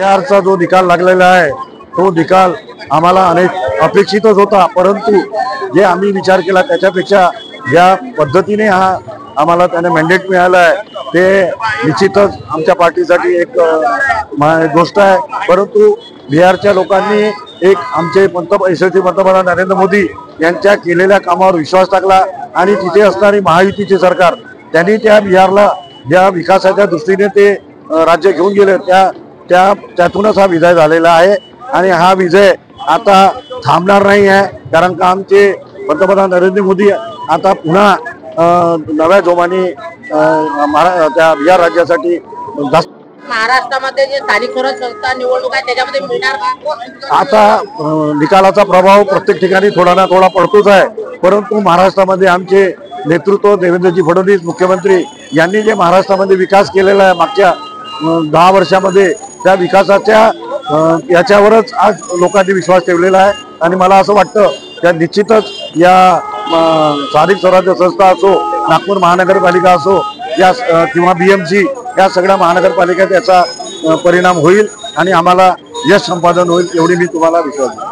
बिहारचा जो निकाल लागलेला आहे तो निकाल आम्हाला अपेक्षितच होता, परंतु जे आम्ही विचार केला त्याच्यापेक्षा ज्या पद्धतीने हा आम्हाला त्याने मॅन्डेट मिळाला आहे ते निश्चितच आमच्या पार्टीसाठी एक गोष्ट आहे। परंतु बिहारच्या लोकांनी एक आमचे यशस्वी पंतप्रधान नरेंद्र मोदी यांच्या केलेल्या कामावर विश्वास टाकला आणि तिथे असणारी महायुतीचे सरकार त्यांनी त्या बिहारला ज्या विकासाच्या दृष्टीने ते राज्य घेऊन गेले त्यातूनच हा विजय झालेला आहे आणि हा विजय आता थांबणार नाही आहे, कारण का आमचे पंतप्रधान नरेंद्र मोदी आता पुन्हा नव्या जोमाने त्या बिहार राज्यासाठी जास्त महाराष्ट्रामध्ये जे स्थानिक स्वराज्य संस्था निवडणूक आहे त्याच्यामध्ये मिळणार का? आता निकालाचा प्रभाव प्रत्येक ठिकाणी थोडा ना थोडा पडतोच आहे, परंतु महाराष्ट्रामध्ये आमचे नेतृत्व देवेंद्रजी फडणवीस मुख्यमंत्री यांनी जे महाराष्ट्रामध्ये विकास केलेला आहे मागच्या 10 वर्षामध्ये त्या विकासाच्या याच्यावरच आज लोकांनी विश्वास ठेवलेला आहे आणि मला असं वाटतं की निश्चितच या स्थानिक स्वराज्य संस्था असो, नागपूर महानगरपालिका असो या किंवा BMC या सगळ्या महानगरपालिकेत याचा परिणाम होईल आणि आम्हाला यश संपादन होईल एवढी मी तुम्हाला विश्वास देतो।